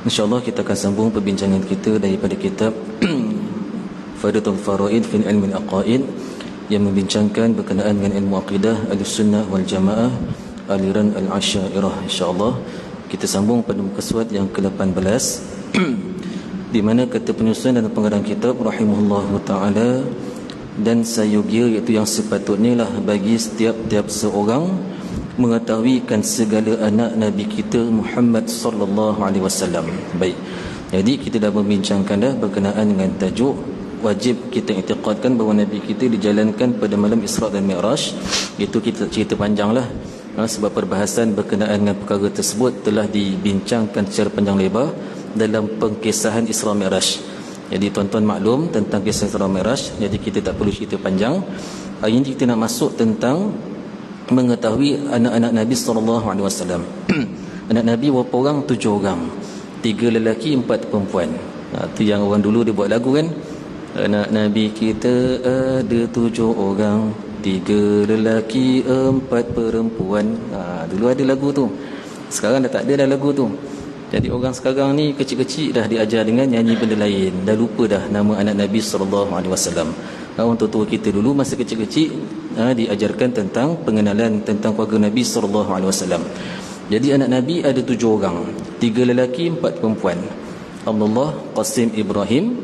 InsyaAllah kita akan sambung perbincangan kita daripada kitab Faidatul Faraid fil Ilmi Al-Aqaid yang membincangkan berkenaan dengan ilmu akidah Ahlussunnah wal Jamaah aliran Al-Asy'ariyah. InsyaAllah kita sambung pada muka surat yang ke-18 di mana kata penyusun dan pengarang kitab rahimahullahu ta'ala, dan sayogia iaitu yang sepatutnya lah bagi setiap seorang mengetahuikan segala anak Nabi kita Muhammad sallallahu alaihi wasallam. Baik. Jadi kita dah membincangkan dah berkenaan dengan tajuk wajib kita i'tiqadkan bahawa Nabi kita dijalankan pada malam Isra' dan Mi'raj. Itu kita cerita panjanglah. Sebab perbahasan berkenaan dengan perkara tersebut telah dibincangkan secara panjang lebar dalam pengkisahan Isra' Mi'raj. Jadi tuan-tuan maklum tentang kisah Isra' Mi'raj, jadi kita tak perlu cerita panjang. Hari ini kita nak masuk tentang mengetahui anak-anak Nabi SAW. Anak Nabi berapa orang? 7 orang. 3 lelaki, 4 perempuan. Itu yang orang dulu dia buat lagu kan. Anak Nabi kita ada 7 orang, 3 lelaki, 4 perempuan. Dulu ada lagu tu. Sekarang dah tak ada dah lagu tu. Jadi orang sekarang ni kecil-kecil dah diajar dengan nyanyi benda lain. Dah lupa dah nama anak Nabi SAW. Untuk tua kita dulu masa kecil-kecil diajarkan tentang pengenalan tentang keluarga Nabi SAW. Jadi anak Nabi ada 7 orang, 3 lelaki, 4 perempuan. Abdullah, Qasim, Ibrahim,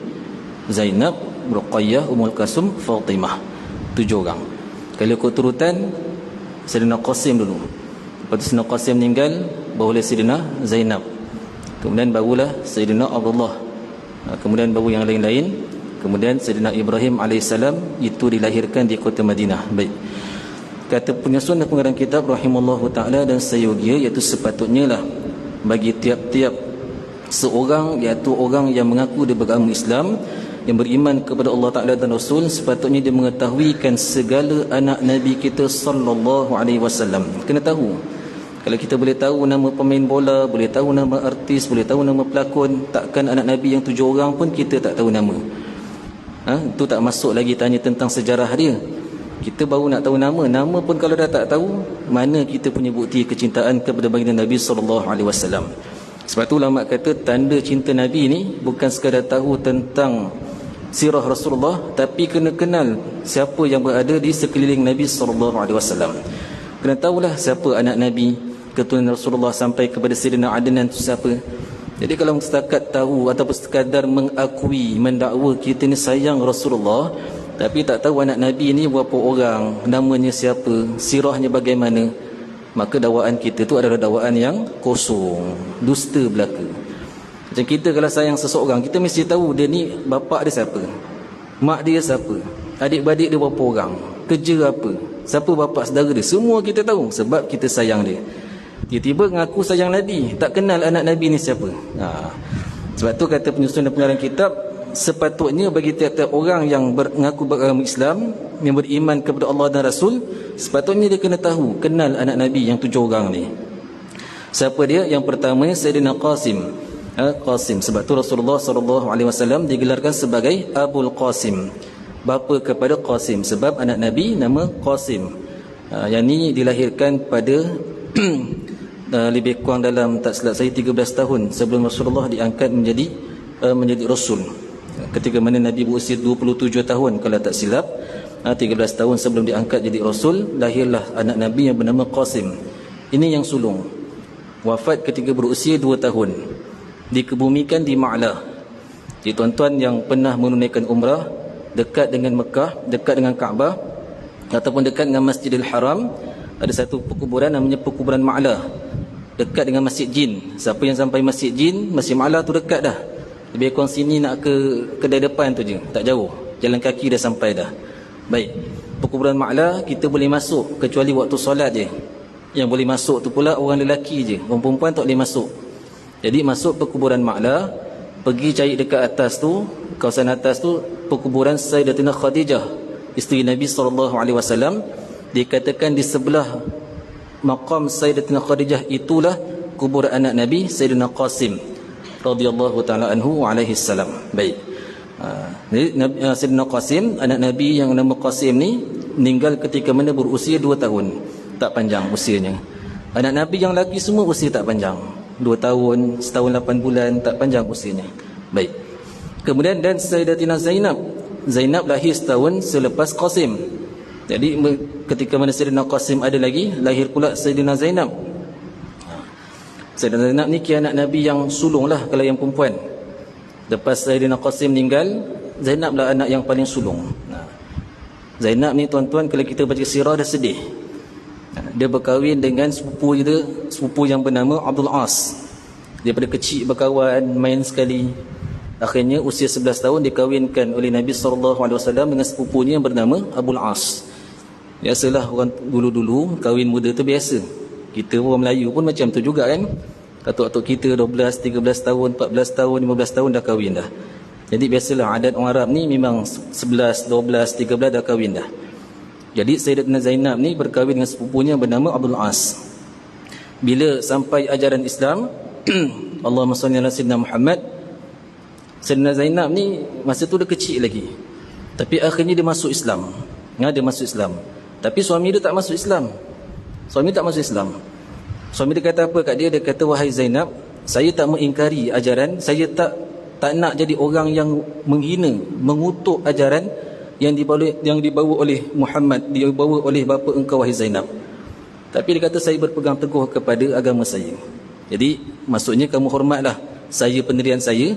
Zainab, Ruqayyah, Ummul Kasum, Fatimah. 7 orang. Kalau ikut turutan, Sayyidina Qasim dulu. Lepas tu Sayyidina Qasim meninggal, barulah Sayyidina Zainab. Kemudian barulah Sayyidina Abdullah. Kemudian baru yang lain-lain. Kemudian Sayyidina Ibrahim AS itu dilahirkan di kota Madinah. Baik. Kata penyusun dan pengarang kitab rahimallahu ta'ala, dan sayogia iaitu sepatutnya lah bagi tiap-tiap seorang, iaitu orang yang mengaku dia beragama Islam, yang beriman kepada Allah Ta'ala dan Rasul, sepatutnya dia mengetahuikan segala anak Nabi kita sallallahu alaihi wasallam. Kena tahu. Kalau kita boleh tahu nama pemain bola, boleh tahu nama artis, boleh tahu nama pelakon, takkan anak Nabi yang 7 orang pun kita tak tahu nama. Itu tak masuk lagi tanya tentang sejarah dia. Kita baru nak tahu nama. Nama pun kalau dah tak tahu, mana kita punya bukti kecintaan kepada baginda Nabi SAW. Sebab tu ulama kata tanda cinta Nabi ni bukan sekadar tahu tentang sirah Rasulullah, tapi kena kenal siapa yang berada di sekeliling Nabi SAW. Kena tahulah siapa anak Nabi, keturunan Rasulullah sampai kepada Sayyidina Adnan itu siapa. Jadi kalau setakat tahu ataupun sekadar mengakui, mendakwa kita ni sayang Rasulullah, tapi tak tahu anak Nabi ni berapa orang, namanya siapa, sirahnya bagaimana, maka dakwaan kita tu adalah dakwaan yang kosong, dusta belaka. Macam kita kalau sayang seseorang, kita mesti tahu dia ni bapak dia siapa, mak dia siapa, adik-beradik dia berapa orang, kerja apa, siapa bapak saudara dia, semua kita tahu sebab kita sayang dia. Tiba-tiba mengaku sayang Nabi, tak kenal anak Nabi ni siapa. Sebab tu kata penyusun dan pengarang kitab, sepatutnya bagi tiap-tiap orang yang mengaku beragama Islam, yang beriman kepada Allah dan Rasul, sepatutnya dia kena tahu, kenal anak Nabi yang 7 orang ni. Siapa dia? Yang pertama Sayyidina Qasim. Qasim, sebab tu Rasulullah SAW digelarkan sebagai Abul Qasim, bapa kepada Qasim, sebab anak Nabi nama Qasim. Yang ni dilahirkan pada lebih kurang dalam, tak silap saya, 13 tahun sebelum Rasulullah diangkat menjadi Rasul. Ketika mana Nabi berusia 27 tahun kalau tak silap, 13 tahun sebelum diangkat jadi Rasul, lahirlah anak Nabi yang bernama Qasim. Ini yang sulung. Wafat ketika berusia 2 tahun. Dikebumikan di Ma'lah. Jadi tuan-tuan yang pernah menunaikan umrah dekat dengan Mekah, dekat dengan Kaabah ataupun dekat dengan Masjidil Haram, ada satu perkuburan namanya perkuburan Ma'lah, dekat dengan Masjid Jin. Siapa yang sampai Masjid Jin, Masjid Ma'lah tu dekat dah. Lebih kurang sini nak ke kedai depan tu je, tak jauh, jalan kaki dah sampai dah. Baik, perkuburan Ma'lah kita boleh masuk kecuali waktu solat je. Yang boleh masuk tu pula orang lelaki je, orang perempuan tak boleh masuk. Jadi masuk perkuburan Ma'lah, pergi cari dekat atas tu, kawasan atas tu, perkuburan Sayyidatina Khadijah, isteri Nabi SAW. Dikatakan di sebelah maqam Sayyidatina Khadijah itulah kubur anak Nabi Sayyidina Qasim radhiyallahu taala anhu alaihi salam. Baik. Sayyidina Qasim, anak Nabi yang nama Qasim ni meninggal ketika mana berusia 2 tahun. Tak panjang usianya. Anak Nabi yang lelaki semua usia tak panjang. 2 tahun, setahun 8 bulan, tak panjang usianya. Baik. Kemudian dan Sayyidatina Zainab lahir setahun selepas Qasim. Jadi ketika mana Sayyidina Qasim ada lagi, lahir pula Sayyidina Zainab. Sayyidina Zainab ni kira anak Nabi yang sulung lah kalau yang perempuan. Lepas Sayyidina Qasim meninggal, Zainab lah anak yang paling sulung. Zainab ni tuan-tuan, kalau kita baca sirah dah sedih. Dia berkahwin dengan sepupu yang bernama Abdul As. Daripada kecil berkawan, main sekali. Akhirnya usia 11 tahun dikahwinkan oleh Nabi SAW dengan sepupunya yang bernama Abul As. Biasalah orang dulu-dulu kahwin muda tu biasa. Kita orang Melayu pun macam tu juga kan. Atuk-atuk kita 12, 13 tahun, 14 tahun, 15 tahun dah kahwin dah. Jadi biasalah adat orang Arab ni memang 11, 12, 13 dah kahwin dah. Jadi Sayyidatina Zainab ni berkahwin dengan sepupunya bernama Abdul As. Bila sampai ajaran Islam, Allahumma salli ala sayyidina Muhammad, Sayyidina Zainab ni masa tu dia kecil lagi. Tapi akhirnya dia masuk Islam. Dia masuk Islam. Tapi suami dia tak masuk Islam. Suami dia kata apa kat dia? Dia kata, wahai Zainab, saya tak mengingkari ajaran, saya tak nak jadi orang yang menghina, mengutuk ajaran yang dibawa oleh Muhammad, dibawa oleh bapa engkau wahai Zainab. Tapi dia kata saya berpegang teguh kepada agama saya. Jadi maksudnya kamu hormatlah saya, pendirian saya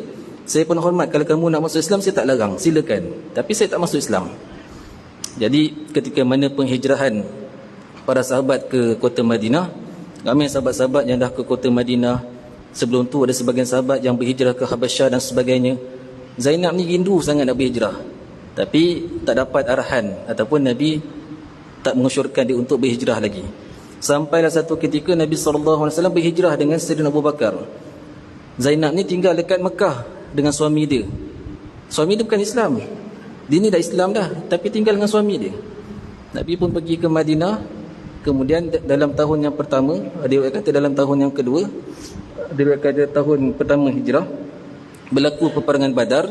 pun hormat. Kalau kamu nak masuk Islam, saya tak larang, silakan. Tapi saya tak masuk Islam. Jadi ketika mana penghijrahan para sahabat ke kota Madinah, ramai sahabat-sahabat yang dah ke kota Madinah. Sebelum tu ada sebagian sahabat yang berhijrah ke Habasyah dan sebagainya. Zainab ni rindu sangat nak berhijrah, tapi tak dapat arahan ataupun Nabi tak mengusyurkan dia untuk berhijrah lagi. Sampailah satu ketika Nabi SAW berhijrah dengan Sayyidina Abu Bakar. Zainab ni tinggal dekat Mekah dengan suami dia. Suami dia bukan Islam, dia ni dah Islam dah, tapi tinggal dengan suami dia. Nabi pun pergi ke Madinah. Kemudian dalam tahun yang pertama, dia kata dalam tahun yang kedua, dia kata tahun pertama hijrah, berlaku peperangan Badar.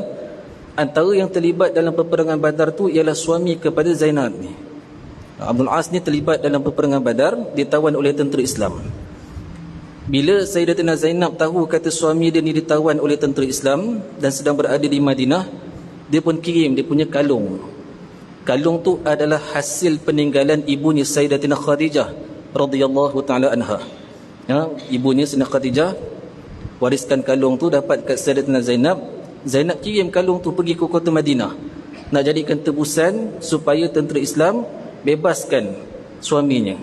Antara yang terlibat dalam peperangan Badar tu ialah suami kepada Zainab ni. Abdul As ni terlibat dalam peperangan Badar, ditawan oleh tentera Islam. Bila Sayyidatina Zainab tahu kata suami dia ni ditawan oleh tentera Islam dan sedang berada di Madinah, dia pun kirim dia punya kalung. Kalung tu adalah hasil peninggalan ibunya Sayyidatina Khadijah radhiyallahu taala anha. Ibunya Sayyidatina Khadijah wariskan kalung tu dapat kat Sayyidatina Zainab. Zainab kirim kalung tu pergi ke kota Madinah, nak jadikan tebusan supaya tentera Islam bebaskan suaminya.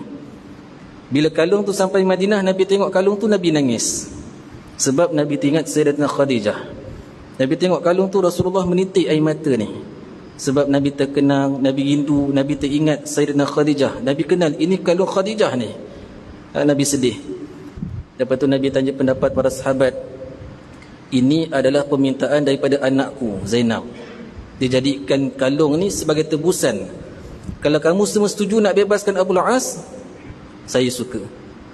Bila kalung tu sampai Madinah, Nabi tengok kalung tu, Nabi nangis. Sebab Nabi teringat Sayyidatina Khadijah. Nabi tengok kalung tu, Rasulullah menitik air mata ni. Sebab Nabi terkenang, Nabi rindu, Nabi teringat Sayyidatina Khadijah. Nabi kenal, ini kalung Khadijah ni. Nabi sedih. Lepas tu Nabi tanya pendapat para sahabat. Ini adalah permintaan daripada anakku Zainab. Dia jadikan kalung ni sebagai tebusan. Kalau kamu semua setuju nak bebaskan Abul As, saya suka.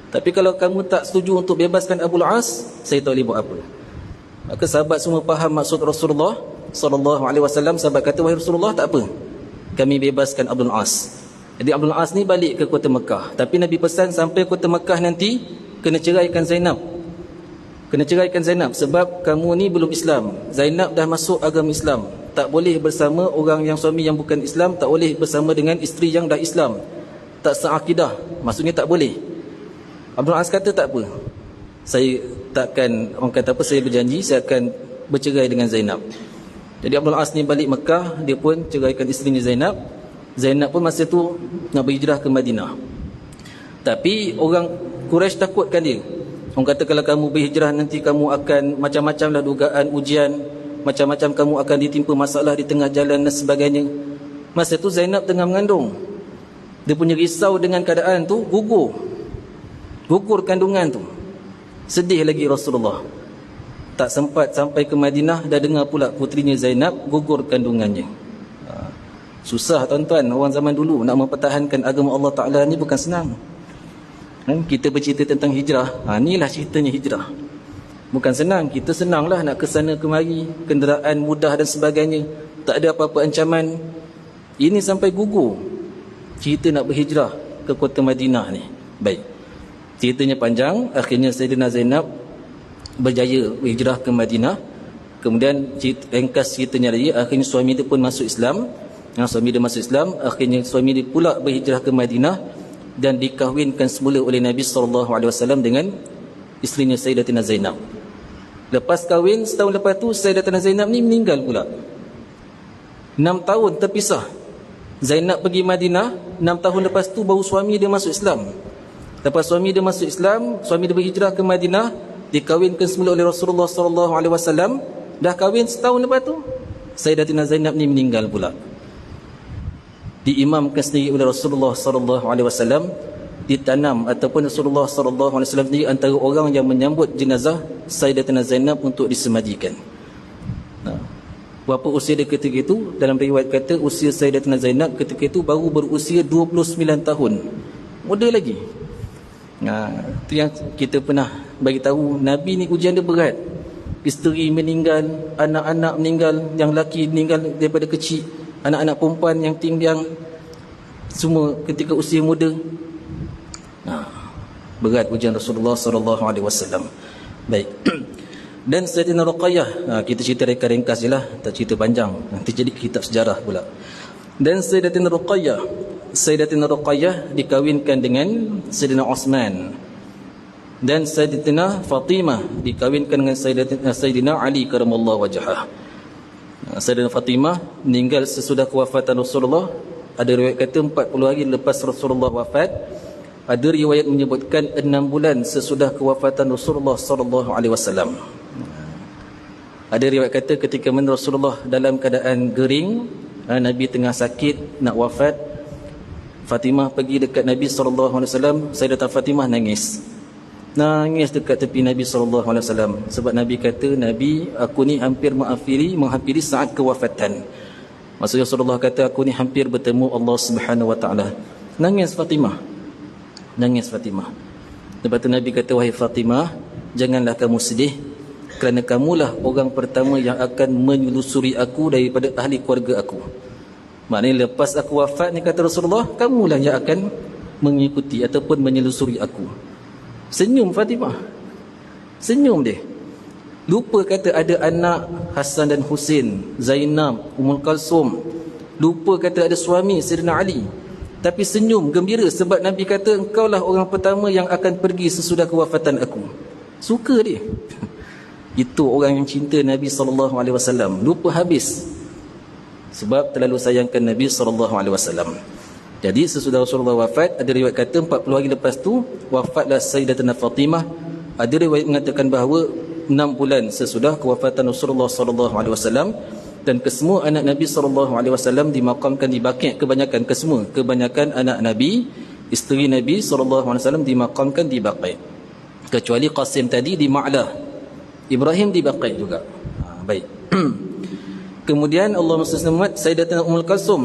Tapi kalau kamu tak setuju untuk bebaskan Abul As, saya tak boleh buat apa. Maka sahabat semua faham maksud Rasulullah sallallahu alaihi wasallam. Sahabat kata, wahai Rasulullah, tak apa, kami bebaskan Abdul As. Jadi Abdul As ni balik ke kota Mekah. Tapi Nabi pesan sampai kota Mekah nanti kena ceraikan Zainab. Kena ceraikan Zainab sebab kamu ni belum Islam. Zainab dah masuk agama Islam. Tak boleh bersama orang yang suami yang bukan Islam, tak boleh bersama dengan isteri yang dah Islam. Tak seakidah, maksudnya tak boleh. Abdul As kata tak apa, saya takkan, orang kata apa, saya berjanji saya akan bercerai dengan Zainab. Jadi Abdul As ni balik Mekah, dia pun ceraikan isterinya Zainab. Zainab pun masa tu nak berhijrah ke Madinah. Tapi orang Quraisy takutkan dia. Orang kata kalau kamu berhijrah nanti kamu akan macam-macam lah dugaan, ujian, macam-macam kamu akan ditimpa masalah di tengah jalan dan sebagainya. Masa tu Zainab tengah mengandung. Dia punya risau dengan keadaan tu, gugur kandungan tu. Sedih lagi Rasulullah. Tak sempat sampai ke Madinah, dah dengar pula putrinya Zainab gugur kandungannya. Susah tuan-tuan, orang zaman dulu nak mempertahankan agama Allah Ta'ala ni bukan senang. Kita bercerita tentang hijrah, inilah ceritanya hijrah. Bukan senang, kita senanglah nak ke sana kemari, kenderaan mudah dan sebagainya, tak ada apa-apa ancaman. Ini sampai gugur cerita nak berhijrah ke kota Madinah ni. Baik, ceritanya panjang. Akhirnya Sayyidina Zainab berjaya hijrah ke Madinah. Kemudian ringkas ceritanya lagi, akhirnya suami dia pun masuk Islam. Suami dia masuk Islam, akhirnya suami dia pula berhijrah ke Madinah dan dikahwinkan semula oleh Nabi SAW dengan isterinya Sayyidatina Zainab. Lepas kahwin, setahun lepas tu Sayyidatina Zainab ni meninggal pula. 6 tahun terpisah. Zainab pergi Madinah, 6 tahun lepas tu baru suami dia masuk Islam. Lepas suami dia masuk Islam, suami dia berhijrah ke Madinah, dikahwinkan semula oleh Rasulullah SAW. Dah kahwin setahun lepas tu Sayyidatina Zainab ni meninggal pula. Diimamkan sendiri oleh Rasulullah SAW, ditanam ataupun Rasulullah SAW sendiri antara orang yang menyambut jenazah Sayyidatina Zainab untuk disemadikan. Berapa usia dia ketika itu? Dalam riwayat kata usia Sayyidatina Zainab ketika itu baru berusia 29 tahun. Muda lagi. Itu yang kita pernah bagi tahu, Nabi ni ujian dia berat. Isteri meninggal, anak-anak meninggal, yang lelaki meninggal daripada kecil, anak-anak perempuan yang tinggal semua ketika usia muda. Berat ujian Rasulullah SAW. Baik. Dan Sayyidatina Ruqayyah, kita cerita ringkas je lah, tak cerita panjang, nanti jadi kitab sejarah pula. Dan Sayyidatina Ruqayyah dikahwinkan dengan Sayyidina Osman. Dan Sayyidatina Fatimah dikahwinkan dengan Sayyidina Ali karamallahu wajhah. Sayyidatina Fatimah meninggal sesudah kewafatan Rasulullah. Ada riwayat kata 40 hari lepas Rasulullah wafat. Ada riwayat menyebutkan 6 bulan sesudah kewafatan Rasulullah SAW. Ada riwayat kata ketika mana Rasulullah dalam keadaan gering, Nabi tengah sakit nak wafat, Fatimah pergi dekat Nabi SAW. Sayyidatina Fatimah nangis dekat tepi Nabi SAW. Sebab Nabi kata, Nabi, aku ni hampir menghampiri saat kewafatan. Maksudnya Rasulullah kata, aku ni hampir bertemu Allah Subhanahu Wa Taala. Nangis Fatimah. Lepas tu Nabi kata, wahai Fatimah, janganlah kamu sedih, kerana kamulah orang pertama yang akan menyelusuri aku daripada ahli keluarga aku. Maknanya lepas aku wafat ni, kata Rasulullah, kamulah yang akan mengikuti ataupun menyelusuri aku. Senyum Fatimah. Senyum dia. Lupa kata ada anak Hasan dan Husin, Zainab, Ummul Kalsum. Lupa kata ada suami Sayyidina Ali. Tapi senyum gembira sebab Nabi kata, engkaulah orang pertama yang akan pergi sesudah kewafatan aku. Suka dia. Itu orang yang cinta Nabi SAW. Lupa habis sebab terlalu sayangkan Nabi SAW. Jadi sesudah Rasulullah wafat, ada riwayat kata 40 hari lepas tu wafatlah Sayyidatina Fatimah. Ada riwayat mengatakan bahawa 6 bulan sesudah kewafatan Rasulullah SAW. Dan kesemua anak Nabi SAW dimakamkan di Baqi'. Kebanyakan anak Nabi, isteri Nabi SAW dimakamkan di Baqi'. Kecuali Qasim tadi di Ma'lah, Ibrahim di Baqi' juga. Baik. Kemudian Allah SWT Sayyidatina Ummul Kalsum.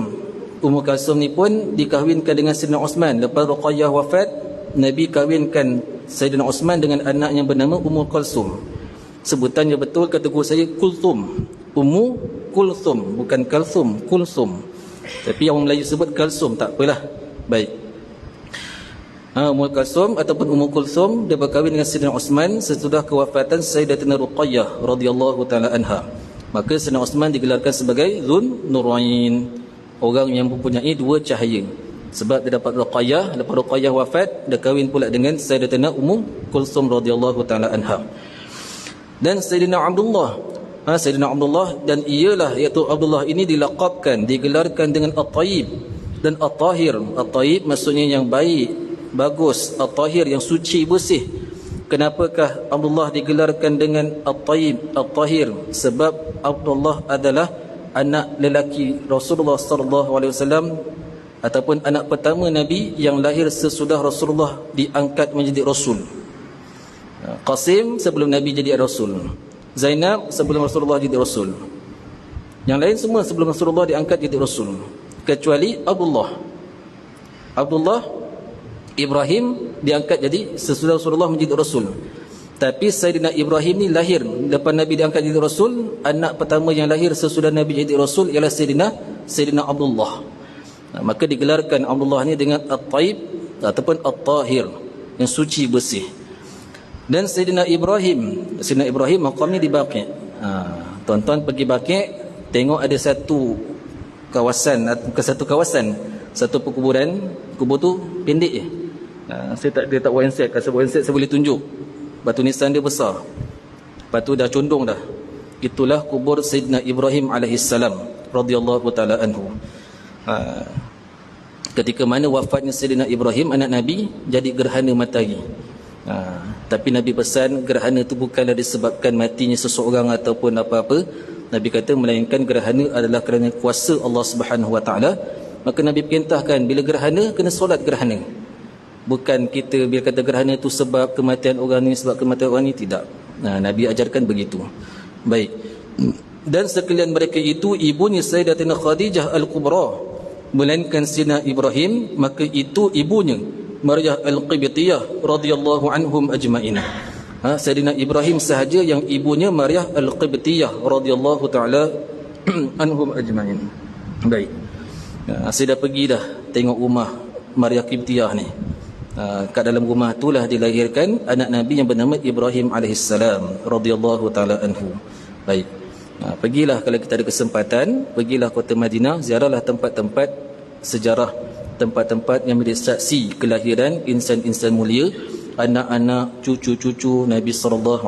Ummul Kalsum ni pun dikahwinkan dengan Sayyidina Osman. Lepas Ruqayyah wafat, Nabi kahwinkan Sayyidina Osman dengan anak yang bernama Ummul Kalsum. Sebutannya betul kata guru saya Kulthum. Ummu Kulthum, bukan Kalsum, Kulsum. Tapi orang Melayu sebut Kalsum, tak apalah. Baik. Ummul Kalsum ataupun Ummu Kulthum, dia berkahwin dengan Sayyidina Osman sesudah kewafatan Sayyidatina Ruqayyah radhiyallahu taala anha. Maka Sayyidina Osman digelarkan sebagai Dzun Nurain, orang yang mempunyai 2 cahaya. Sebab dia dapat Ruqayyah, lepas Ruqayyah wafat, dia kahwin pula dengan Sayyidatina Ummu Kulthum radhiyallahu taala anha. Dan Sayyidina Abdullah, dan ialah iaitu Abdullah ini dilaqabkan, digelarkan dengan At-Tayyib dan At-Tahir. At-Tayyib maksudnya yang baik, bagus. At-Tahir yang suci, bersih. Kenapakah Abdullah digelarkan dengan At-Tayyib, At-Tahir? Sebab Abdullah adalah anak lelaki Rasulullah SAW ataupun anak pertama Nabi yang lahir sesudah Rasulullah diangkat menjadi Rasul. Qasim sebelum Nabi jadi Rasul. Zainab sebelum Rasulullah jadi Rasul. Yang lain semua sebelum Rasulullah diangkat jadi Rasul, kecuali Abdullah Ibrahim diangkat jadi sesudah Rasulullah menjadi Rasul. Tapi Sayyidina Ibrahim ni lahir lepas Nabi diangkat jadi Rasul. Anak pertama yang lahir sesudah Nabi jadi Rasul ialah Sayyidina Abdullah. Maka digelarkan Abdullah ni dengan At-Tayyib ataupun At-Tahir, yang suci, bersih. Dan Sayyidina Ibrahim maqamnya di Baqi'. Tuan-tuan pergi Baqi', tengok ada satu kawasan, satu perkuburan. Kubur tu pendek je. Saya tak buat handset. Kalau buat handset saya boleh tunjuk. Batu nisan dia besar. Lepas tu dah condong dah. Itulah kubur Sayyidina Ibrahim alaihissalam radhiyallahu ta'ala anhu. Ketika mana wafatnya Sayyidina Ibrahim, anak Nabi, jadi gerhana matahari. Tapi Nabi pesan gerhana itu bukanlah disebabkan matinya seseorang ataupun apa-apa. Nabi kata melainkan gerhana adalah kerana kuasa Allah Subhanahu Wa Taala. Maka Nabi perintahkan bila gerhana kena solat gerhana. Bukan kita bila kata gerhana itu sebab kematian orang ni, sebab kematian orang ni, tidak. Nabi ajarkan begitu. Baik. Dan sekalian mereka itu ibunya Sayyidatina Khadijah Al-Kubra, melainkan Sayyidina Ibrahim, maka itu ibunya Maryah Al-Qibtiyah radhiyallahu anhum ajma'in. Sayyidina Ibrahim sahaja yang ibunya Maryah Al-Qibtiyah radhiyallahu ta'ala anhum ajma'in. Baik. Saya dah pergi dah tengok rumah Maryah Qibtiyah ni. Kat dalam rumah itulah dilahirkan anak Nabi yang bernama Ibrahim alaihissalam radhiyallahu ta'ala anhu. Baik. Pergilah kalau kita ada kesempatan, pergilah kota Madinah, ziarahlah tempat-tempat sejarah, tempat-tempat yang menjadi saksi kelahiran insan-insan mulia, anak-anak, cucu-cucu Nabi SAW.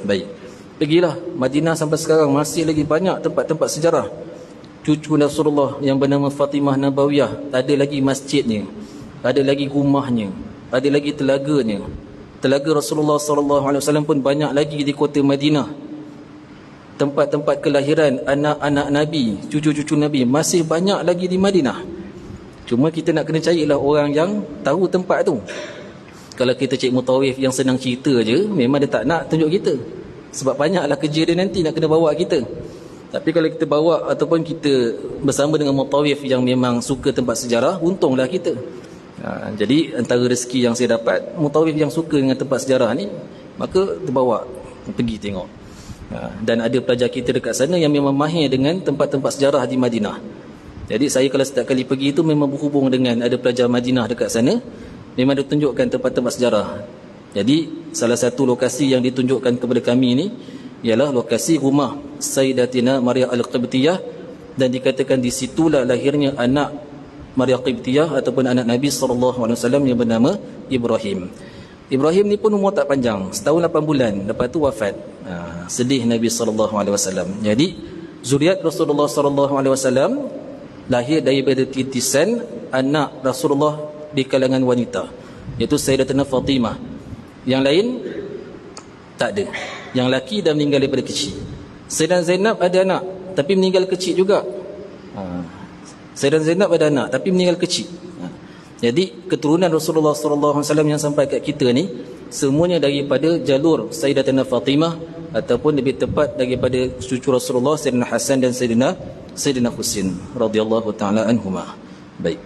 Baik. Pergilah Madinah, sampai sekarang masih lagi banyak tempat-tempat sejarah. Cucu Rasulullah yang bernama Fatimah Nabawiyah, ada lagi masjidnya, ada lagi rumahnya, ada lagi telaganya. Telaga Rasulullah SAW pun banyak lagi di kota Madinah. Tempat-tempat kelahiran anak-anak Nabi, cucu-cucu Nabi masih banyak lagi di Madinah. Cuma kita nak kena carilah orang yang tahu tempat tu. Kalau kita cik mutawif yang senang cerita je, memang dia tak nak tunjuk kita. Sebab banyaklah kerja dia nanti nak kena bawa kita. Tapi kalau kita bawa ataupun kita bersama dengan mutawif yang memang suka tempat sejarah, untunglah kita. Jadi antara rezeki yang saya dapat, mutawif yang suka dengan tempat sejarah ni, maka terbawa pergi tengok. Dan ada pelajar kita dekat sana yang memang mahir dengan tempat-tempat sejarah di Madinah. Jadi saya kalau setiap kali pergi itu memang berhubung dengan ada pelajar Madinah dekat sana, memang ditunjukkan tempat-tempat sejarah. Jadi salah satu lokasi yang ditunjukkan kepada kami ini ialah lokasi rumah Sayyidatina Maryah Al-Qibtiyah, dan dikatakan di situlah lahirnya anak Maryah Qibtiyah ataupun anak Nabi SAW yang bernama Ibrahim. Ibrahim ni pun umur tak panjang, setahun 8 bulan, lepas tu wafat. Sedih Nabi SAW. Jadi zuriat Rasulullah SAW lahir daripada titisan anak Rasulullah di kalangan wanita, iaitu Sayyidatina Fatimah. Yang lain tak ada. Yang laki dah meninggal daripada kecil. Sayyidatina Zainab ada anak tapi meninggal kecil juga. Sayyidatina Zainab ada anak tapi meninggal kecil. Jadi keturunan Rasulullah SAW yang sampai kat kita ni semuanya daripada jalur Sayyidatina Fatimah, ataupun lebih tepat daripada cucu Rasulullah Sayyidina Hasan dan Sayyidina Husin radhiyallahu ta'ala anhumah. Baik.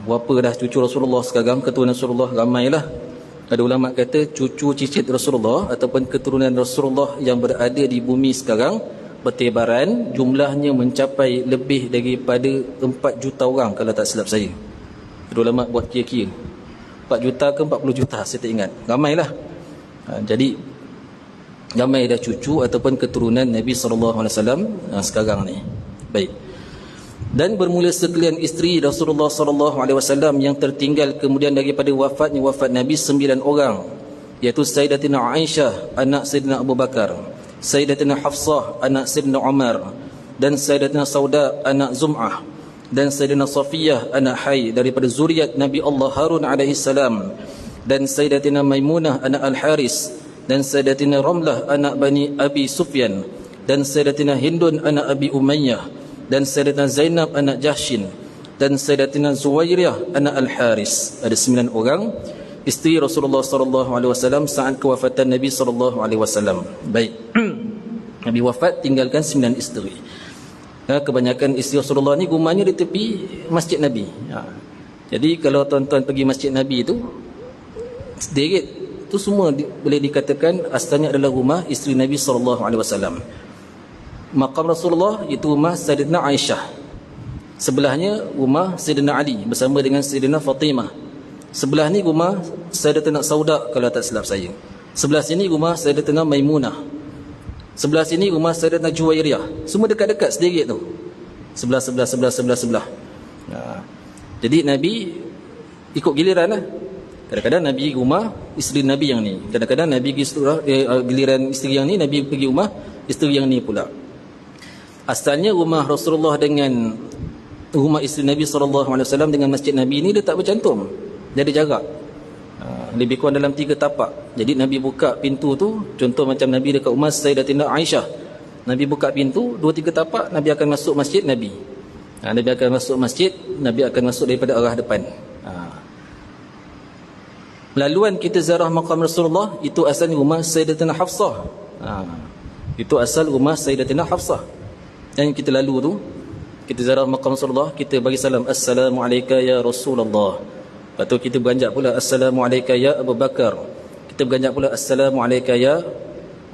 Berapa dah cucu Rasulullah sekarang, keturunan Rasulullah ramailah. Ada ulama kata cucu cicit Rasulullah ataupun keturunan Rasulullah yang berada di bumi sekarang bertebaran, jumlahnya mencapai lebih daripada 4 juta orang kalau tak silap saya. Ada ulama buat kira-kira 4 juta ke 40 juta, saya tak ingat. Ramailah. Jadi ramai dah cucu ataupun keturunan Nabi SAW sekarang ni. Baik. Dan bermula sekalian isteri Rasulullah SAW yang tertinggal kemudian daripada wafat Nabi 9 orang, iaitu Sayyidatina Aisyah anak Sayyidina Abu Bakar, Sayyidatina Hafsah anak Sayyidina Umar, dan Sayyidatina Sauda anak Zum'ah, dan Sayyidina Safiyah anak Hay daripada zuriat Nabi Allah Harun alaihi salam, dan Sayyidatina Maimunah anak Al-Haris, dan Sayyidatina Ramlah anak Bani Abi Sufyan, dan Sayyidatina Hindun anak Abi Umayyah, dan Sayyidatina Zainab anak Jahshin, dan Sayyidatina Zuwairiyah anak Al-Haris. Ada 9 orang isteri Rasulullah SAW saat kewafatan Nabi SAW. Baik. Nabi wafat tinggalkan 9 isteri. Kebanyakan isteri Rasulullah ni rumahnya di tepi Masjid Nabi. Jadi kalau tuan-tuan pergi Masjid Nabi itu sedikit itu semua boleh dikatakan asalnya adalah rumah isteri Nabi SAW. Maqam Rasulullah itu rumah Sayyidatina Aisyah. Sebelahnya rumah Sayyidina Ali bersama dengan Sayyidina Fatimah. Sebelah ni rumah Sayyidatina Sauda kalau tak silap saya. Sebelah sini rumah Sayyidatina Maimunah. Sebelah sini rumah Sayyidatina Juwairiyah. Semua dekat-dekat sedikit tu. Sebelah. Jadi Nabi ikut giliran lah. Kadang-kadang Nabi rumah isteri Nabi yang ni. Kadang-kadang Nabi pergi giliran isteri yang ni, Nabi pergi rumah isteri yang ni pula. Asalnya rumah Rasulullah dengan rumah isteri Nabi SAW dengan masjid Nabi ni dia tak bercantum. Dia ada jarak. Lebih kurang dalam 3 tapak. Jadi Nabi buka pintu tu, contoh macam Nabi dekat rumah Sayyidatina Aisyah. Nabi buka pintu 2-3 tapak, Nabi akan masuk masjid Nabi. Nabi akan masuk masjid, Nabi akan masuk daripada arah depan. Laluan kita ziarah makam Rasulullah itu asal rumah Sayyidatina Hafsah. Itu asal rumah Sayyidatina Hafsah. Yang kita lalu tu, kita ziarah makam Rasulullah, kita bagi salam, Assalamualaikum ya Rasulullah. Lepas tu kita beranjak pula, Assalamualaikum ya Abu Bakar. Kita beranjak pula, Assalamualaikum ya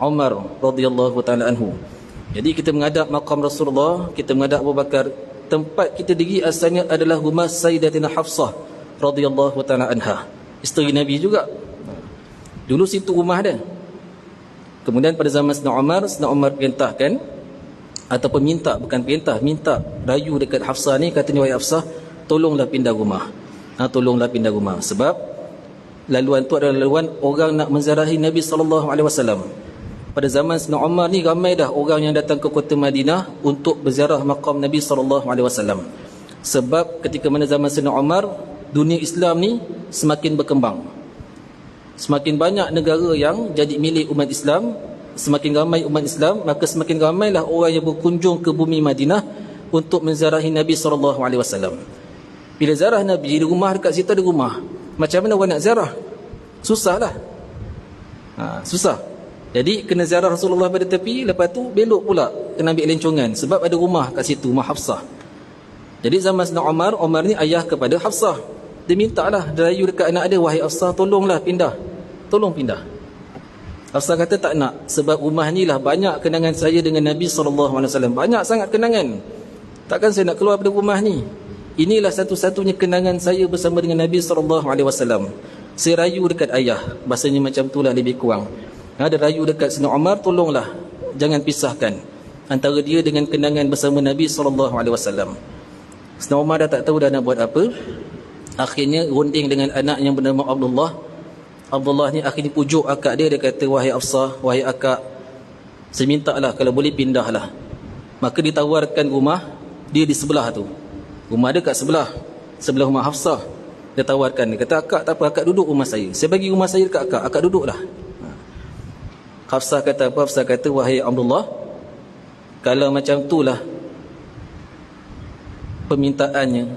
Umar radhiyallahu ta'ala anhu. Jadi kita menghadap makam Rasulullah, kita menghadap Abu Bakar. Tempat kita diri asalnya adalah rumah Sayyidatina Hafsah radhiyallahu ta'ala anha, isteri Nabi juga. Dulu situ rumah dia. Kemudian pada zaman Sayyidina Umar perintahkan, ataupun minta, bukan perintah, minta rayu dekat Hafsah ni, katanya, wahai Hafsah, tolonglah pindah rumah. Tolonglah pindah rumah. Sebab laluan tu adalah laluan orang nak menziarahi Nabi SAW. Pada zaman Sayyidina Umar ni ramai dah orang yang datang ke kota Madinah untuk berziarah maqam Nabi SAW. Sebab ketika mana zaman Sayyidina Umar, dunia Islam ni semakin berkembang. Semakin banyak negara yang jadi milik umat Islam, semakin ramai umat Islam, maka semakin ramailah orang yang berkunjung ke bumi Madinah untuk menziarahi Nabi SAW. Bila ziarah Nabi, di rumah dekat situ ada rumah, macam mana orang nak ziarah? Susahlah. Susah. Jadi kena ziarah Rasulullah pada tepi, lepas tu belok pula kena ambil lencongan, sebab ada rumah kat situ, rumah Hafsah. Jadi zaman Sayyidina Umar ni ayah kepada Hafsah. Dia minta lah, dia rayu dekat anak dia, wahai Hafsah, tolonglah pindah. Tolong pindah. Hafsah kata tak nak, sebab rumah ni lah banyak kenangan saya dengan Nabi SAW. Banyak sangat kenangan. Takkan saya nak keluar dari rumah ni. Inilah satu-satunya kenangan saya bersama dengan Nabi SAW. Saya rayu dekat ayah. Bahasanya macam tu lah lebih kurang. Ada rayu dekat Sayyidina Umar, tolonglah, jangan pisahkan antara dia dengan kenangan bersama Nabi SAW. Sayyidina Umar dah tak tahu dah nak buat apa. Akhirnya runding dengan anak yang bernama Abdullah. Abdullah ni akhirnya pujuk akak dia. Dia kata, wahai Hafsah, wahai akak, saya minta lah kalau boleh pindahlah. Maka ditawarkan rumah dia di sebelah tu. Rumah dia kat sebelah rumah Hafsah. Dia tawarkan, dia kata, akak tak apa, akak duduk rumah saya. Saya bagi rumah saya dekat akak, akak duduklah. Hafsah kata apa? Hafsah kata, wahai Abdullah, kalau macam tu lah permintaannya,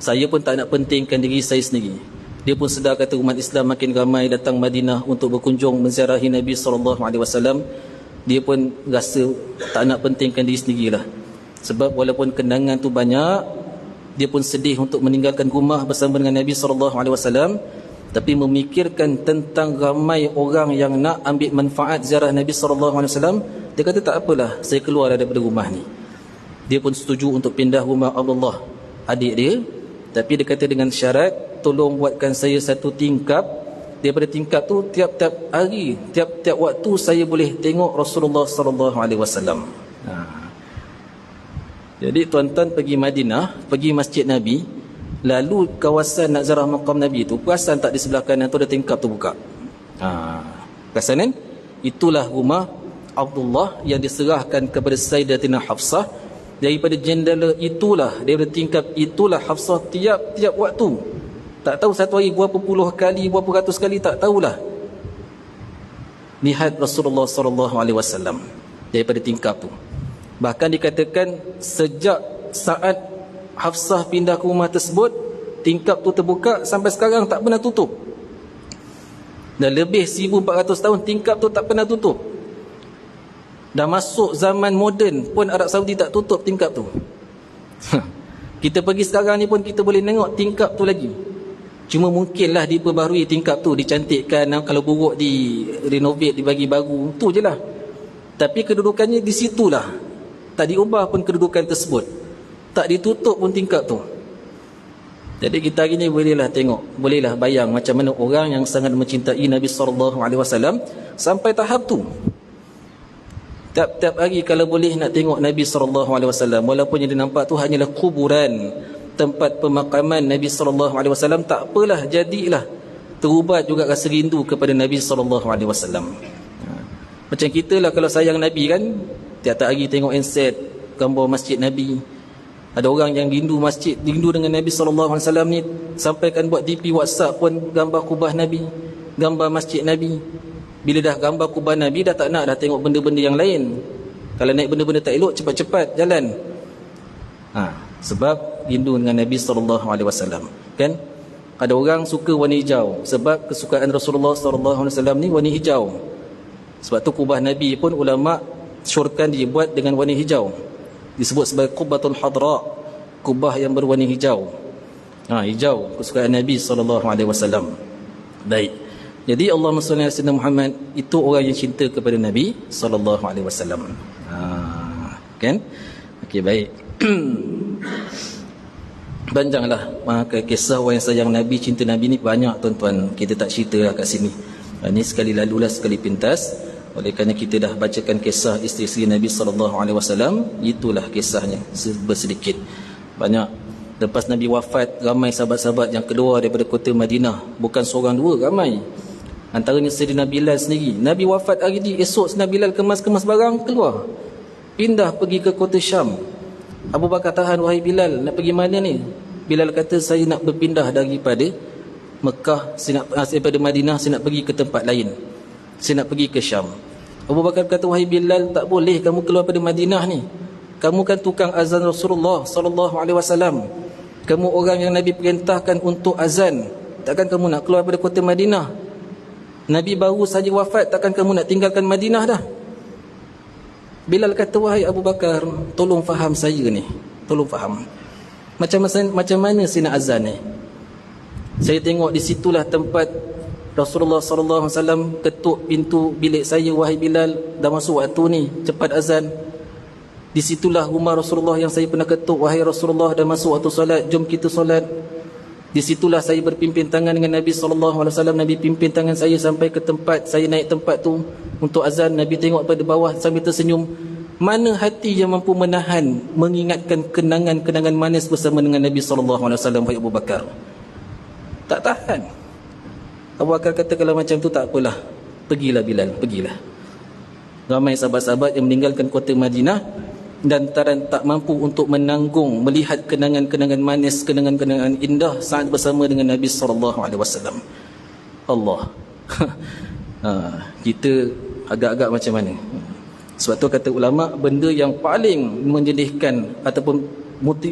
saya pun tak nak pentingkan diri saya sendiri. Dia pun sedar, kata, umat Islam makin ramai datang Madinah untuk berkunjung menziarahi Nabi SAW. Dia pun rasa tak nak pentingkan diri sendirilah. Sebab walaupun kenangan tu banyak, dia pun sedih untuk meninggalkan rumah bersama dengan Nabi SAW. Tapi memikirkan tentang ramai orang yang nak ambil manfaat ziarah Nabi SAW, dia kata tak apalah, saya keluar daripada rumah ni. Dia pun setuju untuk pindah rumah Abdullah, adik dia. Tapi dia kata dengan syarat, tolong buatkan saya satu tingkap. Daripada tingkap tu, tiap-tiap hari, tiap-tiap waktu saya boleh tengok Rasulullah SAW. Jadi tuan-tuan pergi Madinah, pergi Masjid Nabi, lalu kawasan nak ziarah maqam Nabi tu, perasan tak di sebelah kanan tu ada tingkap tu buka? Perasan kan? Itulah rumah Abdullah yang diserahkan kepada Sayyidatina Hafsah. Daripada jendela itulah, daripada tingkap itulah Hafsah tiap-tiap waktu, tak tahu satu hari berapa puluh kali, berapa ratus kali, tak tahulah, lihat Rasulullah SAW daripada tingkap tu. Bahkan dikatakan sejak saat Hafsah pindah ke rumah tersebut, tingkap tu terbuka sampai sekarang tak pernah tutup. Dan lebih 1400 tahun tingkap tu tak pernah tutup. Dah masuk zaman moden pun Arab Saudi tak tutup tingkap tu. Kita pergi sekarang ni pun kita boleh tengok tingkap tu lagi. Cuma mungkinlah diperbaharui tingkap tu, dicantikkan, kalau buruk di renovate, dibagi baru, tu je lah. Tapi kedudukannya di situlah, tak diubah pun kedudukan tersebut, tak ditutup pun tingkap tu. Jadi kita hari ni bolehlah tengok, bolehlah bayang macam mana orang yang sangat mencintai Nabi SAW sampai tahap tu. Tiap-tiap hari kalau boleh nak tengok Nabi SAW, walaupun yang dia nampak tu hanyalah kuburan, tempat pemakaman Nabi SAW, tak apalah, jadilah terubat juga rasa rindu kepada Nabi SAW. Macam kita lah kalau sayang Nabi kan, tiap-tiap hari tengok handset gambar masjid Nabi. Ada orang yang rindu masjid, rindu dengan Nabi SAW ni, sampaikan buat DP WhatsApp pun gambar kubah Nabi, gambar masjid Nabi. Bila dah gambar kubah Nabi, dah tak nak dah tengok benda-benda yang lain. Kalau naik benda-benda tak elok, cepat-cepat jalan. Sebab rindu dengan Nabi SAW. Kan? Ada orang suka warna hijau sebab kesukaan Rasulullah SAW ni warna hijau. Sebab tu kubah Nabi pun ulama syorkan dibuat dengan warna hijau. Disebut sebagai Qubbatul Hadra, kubah yang berwarna hijau. Hijau kesukaan Nabi SAW. Baik. Jadi Allahumma salli ala sayyidina Muhammad, itu orang yang cinta kepada Nabi SAW. Kan? Okey, baik. Panjanglah kisah orang yang sayang Nabi, cinta Nabi ni banyak tuan-tuan. Kita tak cerita lah kat sini. Ini sekali lalulah sekali pintas. Oleh kerana kita dah bacakan kisah isteri-isteri Nabi SAW, itulah kisahnya bersedikit. Banyak. Lepas Nabi wafat, ramai sahabat-sahabat yang keluar daripada kota Madinah. Bukan seorang dua, ramai. Antaranya Sayyidina Bilal sendiri. Nabi wafat hari ni, esok Sayyidina Bilal kemas-kemas barang keluar, pindah pergi ke kota Syam. Abu Bakar tahan, wahai Bilal, nak pergi mana ni? Bilal kata, saya nak berpindah daripada Mekah, daripada Madinah, saya nak pergi ke tempat lain, saya nak pergi ke Syam. Abu Bakar kata, wahai Bilal, tak boleh kamu keluar pada Madinah ni. Kamu kan tukang azan Rasulullah SAW. Kamu orang yang Nabi perintahkan untuk azan. Takkan kamu nak keluar pada kota Madinah? Nabi baru saja wafat, takkan kamu nak tinggalkan Madinah dah? Bilal kata, wahai Abu Bakar, tolong faham saya ni. Tolong faham. Macam mana saya nak azan ni? Saya tengok di situlah tempat Rasulullah SAW ketuk pintu bilik saya, wahai Bilal, dah masuk waktu ni, cepat azan. Di situlah rumah Rasulullah yang saya pernah ketuk, wahai Rasulullah, dah masuk waktu solat, jom kita solat. Di situlah saya berpimpin tangan dengan Nabi SAW. Nabi pimpin tangan saya sampai ke tempat, saya naik tempat tu untuk azan. Nabi tengok pada bawah sambil tersenyum. Mana hati yang mampu menahan, mengingatkan kenangan-kenangan manis bersama dengan Nabi SAW, wahai Abu Bakar? Tak tahan. Abu Bakar kata, kalau macam tu tak apalah, pergilah Bilal, pergilah. Ramai sahabat-sahabat yang meninggalkan kota Madinah dan tak mampu untuk menanggung melihat kenangan-kenangan manis, kenangan-kenangan indah saat bersama dengan Nabi SAW. Allah. Kita agak-agak macam mana? Sebab tu kata ulama, benda yang paling menyedihkan ataupun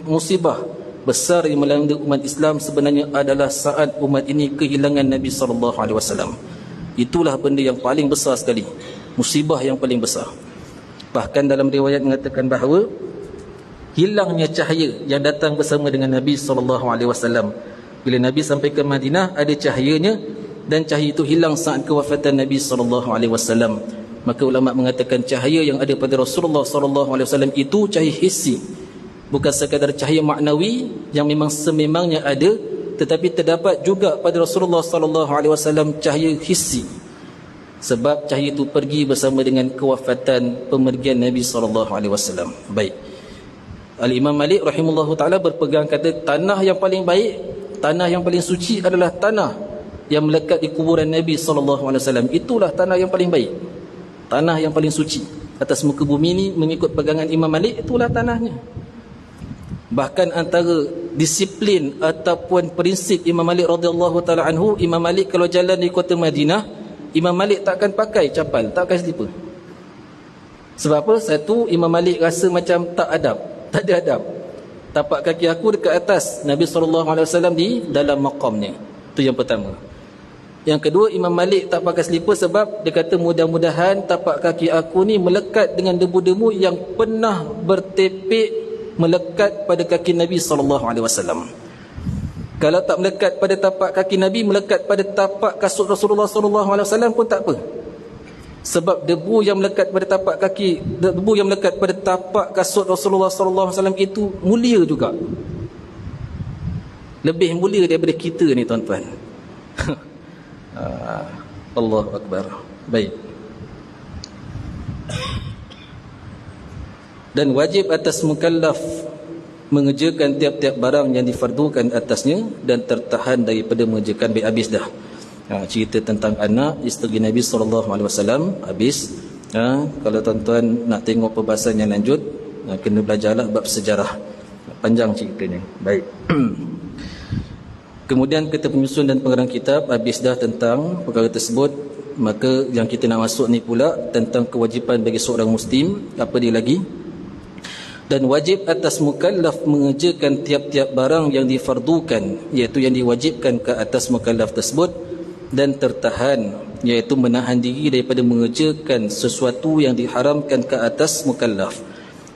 musibah besar yang melanda umat Islam sebenarnya adalah saat umat ini kehilangan Nabi SAW. Itulah benda yang paling besar sekali, musibah yang paling besar. Bahkan dalam riwayat mengatakan bahawa hilangnya cahaya yang datang bersama dengan Nabi SAW. Bila Nabi sampai ke Madinah, ada cahayanya, dan cahaya itu hilang saat kewafatan Nabi SAW. Maka ulama mengatakan cahaya yang ada pada Rasulullah SAW itu cahaya hissi, bukan sekadar cahaya maknawi yang memang sememangnya ada, tetapi terdapat juga pada Rasulullah SAW cahaya hissi. Sebab cahaya itu pergi bersama dengan kewafatan, pemergian Nabi SAW. Baik. Al-Imam Malik rahimahullah ta'ala berpegang kata, tanah yang paling baik, tanah yang paling suci adalah tanah yang melekat di kuburan Nabi SAW. Itulah tanah yang paling baik, tanah yang paling suci atas muka bumi ini. Mengikut pegangan Imam Malik, itulah tanahnya. Bahkan antara disiplin ataupun prinsip Imam Malik radhiyallahu ta'ala anhu, Imam Malik kalau jalan di kota Madinah, Imam Malik takkan pakai capal, tak pakai slipper. Sebab apa? Satu, Imam Malik rasa macam tak adab, tak ada adab. Tapak kaki aku dekat atas Nabi SAW di dalam maqamnya. Itu yang pertama. Yang kedua, Imam Malik tak pakai slipper sebab dia kata, mudah-mudahan tapak kaki aku ni melekat dengan debu-debu yang pernah bertepek melekat pada kaki Nabi SAW. Kalau tak melekat pada tapak kaki Nabi, melekat pada tapak kasut Rasulullah SAW pun tak apa. Sebab debu yang melekat pada tapak kaki, debu yang melekat pada tapak kasut Rasulullah SAW itu mulia juga. lebih mulia daripada kita ni tuan-tuan. Allahu Akbar. Baik. Dan wajib atas mukallaf mengerjakan tiap-tiap barang yang difardukan atasnya dan tertahan daripada mengerjakan. Baik, habis dah. Cerita tentang anak isteri Nabi SAW habis. Kalau tuan-tuan nak tengok perbahasan yang lanjut, kena belajarlah bab sejarah. Panjang ceritanya. Baik. Kemudian kita penyusun dan pengarang kitab habis dah tentang perkara tersebut. Maka yang kita nak masuk ni pula tentang kewajipan bagi seorang muslim. Apa dia lagi? Dan wajib atas mukallaf mengerjakan tiap-tiap barang yang difardukan, iaitu yang diwajibkan ke atas mukallaf tersebut, dan tertahan, iaitu menahan diri daripada mengerjakan sesuatu yang diharamkan ke atas mukallaf.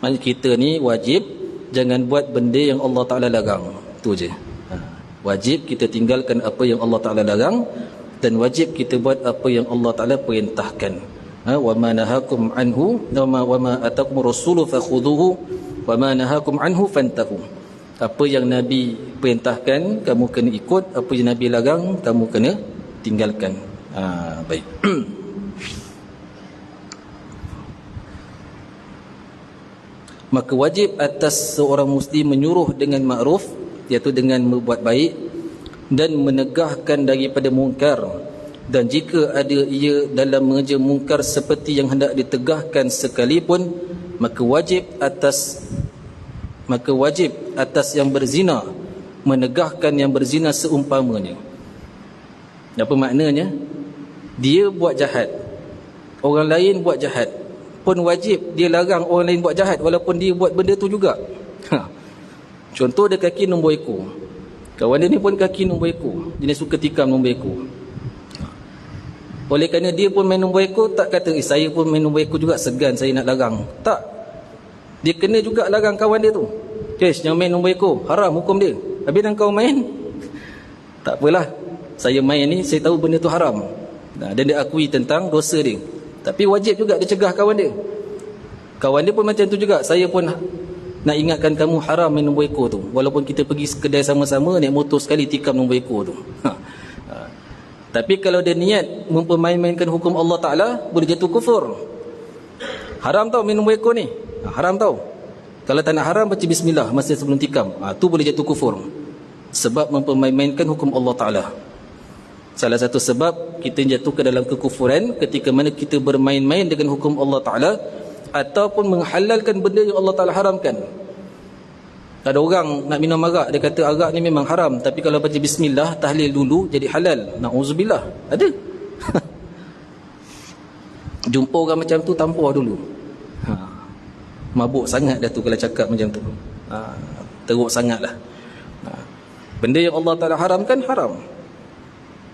Maksudnya kita ni wajib jangan buat benda yang Allah Ta'ala larang. Itu je. Wajib kita tinggalkan apa yang Allah Ta'ala larang, dan wajib kita buat apa yang Allah Ta'ala perintahkan. Wa ma nahakum anhu wa ma atakum rasulu fakhudhuhu wa ma nahakum anhu fantahu. Apa yang Nabi perintahkan kamu kena ikut, apa yang Nabi larang kamu kena tinggalkan. Baik. Maka wajib atas seorang muslim menyuruh dengan ma'ruf, iaitu dengan berbuat baik, dan menegahkan daripada mungkar. Dan jika ada ia dalam mengerja mungkar seperti yang hendak ditegahkan sekalipun, maka wajib atas yang berzina menegahkan yang berzina seumpamanya. Apa maknanya? Dia buat jahat, orang lain buat jahat, pun wajib dia larang orang lain buat jahat walaupun dia buat benda tu juga. Contoh dia kaki nombor ekor, kawan dia ni pun kaki nombor ekor, jenis suka tikam nombor ekor. Oleh kerana dia pun main nombor ekor, tak kata saya pun main nombor ekor juga, segan saya nak larang. Tak, dia kena juga larang kawan dia tu. Jangan main nombor ekor, haram hukum dia. Habis dan kau main, tak apalah, saya main ni saya tahu benda tu haram. Dan dia akui tentang dosa dia, tapi wajib juga dia cegah kawan dia. Kawan dia pun macam tu juga, saya pun nak ingatkan kamu haram main nombor ekor tu, walaupun kita pergi kedai sama-sama, naik motor sekali tikam nombor ekor tu. Tapi kalau dia niat mempermain-mainkan hukum Allah Ta'ala, boleh jatuh kufur. Haram tau main nombor ekor ni, haram tau. Kalau tak nak haram, baca bismillah masa sebelum tikam, tu boleh jatuh kufur, sebab mempermain-mainkan hukum Allah Ta'ala. Salah satu sebab kita jatuh ke dalam kekufuran ketika mana kita bermain-main dengan hukum Allah Ta'ala, ataupun menghalalkan benda yang Allah Ta'ala haramkan. Ada orang nak minum arak, dia kata arak ni memang haram, tapi kalau baca bismillah, tahlil dulu, jadi halal. Na'udzubillah. Ada. Jumpa orang macam tu, tampar dulu. Mabuk sangat dah tu kalau cakap macam tu. Teruk sangat lah. Benda yang Allah Ta'ala haramkan, haram.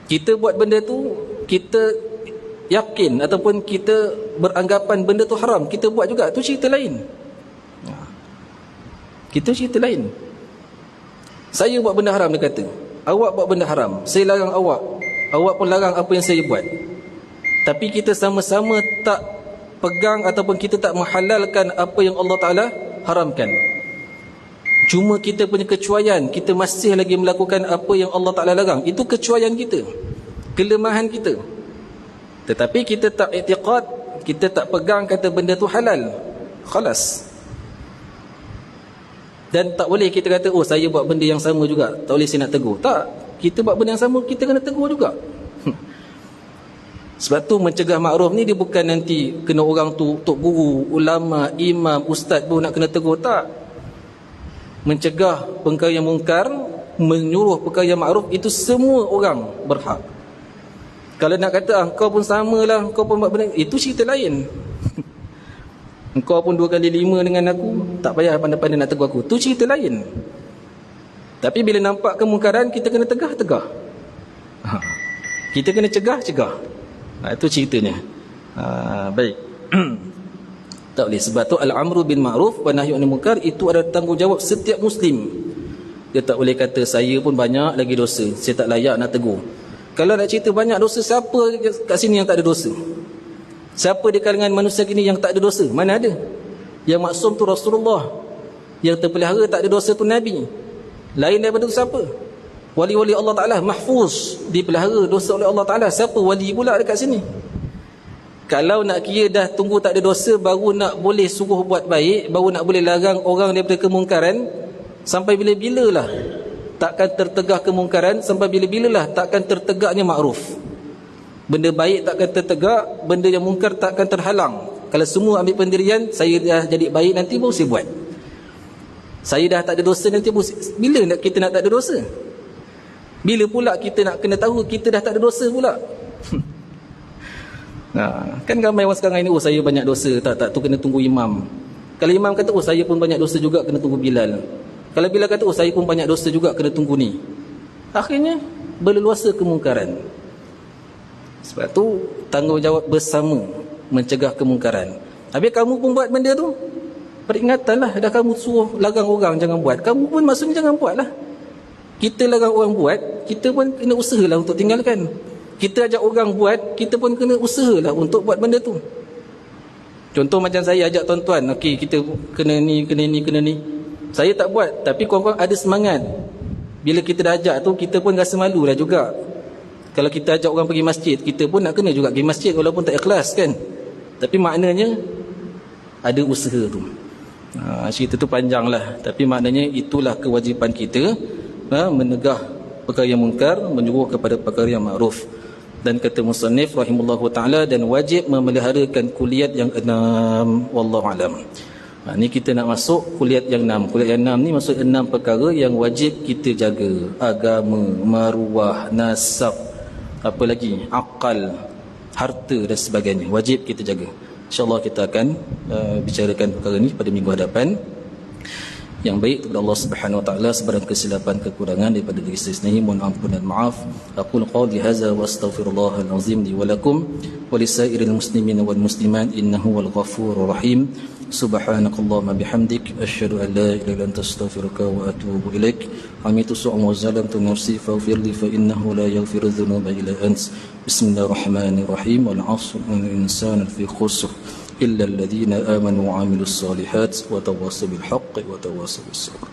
Kita buat benda tu, kita yakin ataupun kita beranggapan benda tu haram, kita buat juga, tu cerita lain. Kita cerita lain. Saya buat benda haram, dia kata. Awak buat benda haram, saya larang awak, awak pun larang apa yang saya buat. Tapi kita sama-sama tak pegang ataupun kita tak menghalalkan apa yang Allah Ta'ala haramkan. Cuma kita punya kecuaian, kita masih lagi melakukan apa yang Allah Ta'ala larang. Itu kecuaian kita, kelemahan kita. Tetapi kita tak i'tiqad, kita tak pegang kata benda tu halal, khalas. Dan tak boleh kita kata, oh saya buat benda yang sama juga, tak boleh saya nak tegur. Tak, kita buat benda yang sama, kita kena tegur juga. Sebab tu mencegah makruf ni dia bukan nanti kena orang tu, tok guru, ulama, imam, ustaz pun nak kena tegur. Tak. Mencegah perkara yang mungkar, menyuruh perkara yang makruf, itu semua orang berhak. Kalau nak kata kau pun samalah, kau pun buat benda, itu cerita lain. Engkau pun 2 kali 5 dengan aku, tak payah pandai-pandai nak tegur aku, tu cerita lain. Tapi bila nampak kemungkaran, kita kena tegah. Kita kena cegah. Itu ceritanya. Baik. Tak boleh. Sebab tu al-amru bil ma'ruf wa nahyu 'anil munkar, itu adalah tanggungjawab setiap Muslim. Dia tak boleh kata saya pun banyak lagi dosa, saya tak layak nak tegur. Kalau nak cerita banyak dosa, siapa kat sini yang tak ada dosa? Siapa di kalangan manusia kini yang tak ada dosa? Mana ada? Yang maksum tu Rasulullah, yang terpelihara tak ada dosa tu Nabi. Lain daripada tu siapa? Wali-wali Allah Ta'ala mahfuz, dipelihara dosa oleh Allah Ta'ala. Siapa wali pula dekat sini? Kalau nak kira dah tunggu tak ada dosa baru nak boleh suruh buat baik, baru nak boleh larang orang daripada kemungkaran, sampai bila-bila lah takkan tertegak kemungkaran, sampai bila-bila lah takkan tertegaknya makruf. Benda baik takkan tertegak, benda yang mungkar takkan terhalang. Kalau semua ambil pendirian, saya dah jadi baik nanti baru saya buat. Saya dah tak ada dosa nanti baru, bila nak kita nak tak ada dosa? Bila pula kita nak kena tahu kita dah tak ada dosa pula? Nah, kan ramai orang sekarang ini, oh saya banyak dosa, tak tu kena tunggu imam. Kalau imam kata, oh saya pun banyak dosa juga, kena tunggu Bilal. Kalau Bilal kata, oh saya pun banyak dosa juga, kena tunggu ni. Akhirnya berleluasa kemungkaran. Sebab tu tanggungjawab bersama mencegah kemungkaran. Habis kamu pun buat benda tu, peringatanlah. Dah kamu suruh larang orang jangan buat, kamu pun maksudnya jangan buat lah. Kita larang orang buat, kita pun kena usahalah untuk tinggalkan. Kita ajak orang buat, kita pun kena usahalah untuk buat benda tu. Contoh macam saya ajak tuan-tuan, okey kita kena ni, kena ni, kena ni. Saya tak buat, tapi korang ada semangat. Bila kita dah ajak tu, kita pun rasa malu lah juga. Kalau kita ajak orang pergi masjid, kita pun nak kena juga pergi masjid walaupun tak ikhlas kan. Tapi maknanya ada usaha tu. Cerita tu panjang lah, tapi maknanya itulah kewajipan kita, menegah perkara yang munkar, menyuruh kepada perkara yang makruf. Dan kata musannif rahimahullahu ta'ala, dan wajib memeliharakan kuliat yang 6. Wallahu alam. Ni kita nak masuk kuliat yang 6. Kuliat yang 6 ni maksud 6 perkara yang wajib kita jaga. Agama, maruah, nasab, apa lagi, akal, harta dan sebagainya, wajib kita jaga. InsyaAllah kita akan bicarakan perkara ni pada minggu hadapan. Yang baik kepada Allah Subhanahu wa taala, sebarang kesilapan kekurangan daripada diri saya sendiri mohon ampun dan maaf. Aqul qawli hadza wa astaghfirullahal azim li wa lakum wa lisairil muslimin wal muslimat innahu wal ghafurur rahim. Subhanakallahumma bihamdik asyhadu an la ilaha illa anta astaghfiruka wa atubu ilaik. Amitu su'an wa zalamtu nafsi faghfir li fa innahu la yaghfiru dhunuba illa ant. Bismillahirrahmanirrahim. Wal 'asr innal insana lafi khusr إلا الذين آمنوا وعملوا الصالحات وتواصوا بالحق وتواصوا بالصبر.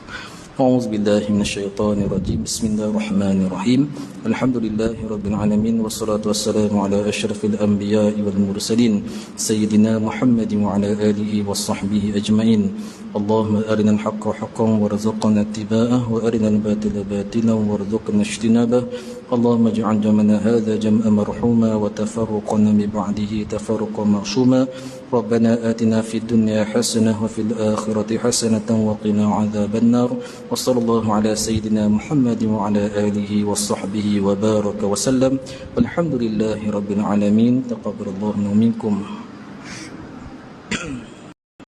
أعوذ بالله من الشيطان الرجيم. بسم الله الرحمن الرحيم. الحمد لله رب العالمين والصلاة والسلام على أشرف الأنبياء والمرسلين سيدنا محمد وعلى آله وصحبه أجمعين. اللهم أرنا الحق حقا وارزقنا اتباعه وأرنا الباطل باطلا وارزقنا اجتنابه. اللهم اجعل جمعنا هذا جمعا مرحوما وتفرقنا من بعده تفرقا معصوما. ربنا آتنا في الدنيا حسنة وفي الآخرة حسنة وقنا عذاب النار. وصلى الله على سيدنا محمد وعلى آله وصحبه وبارك وسلم. والحمد لله رب العالمين. تقبل الله منكم.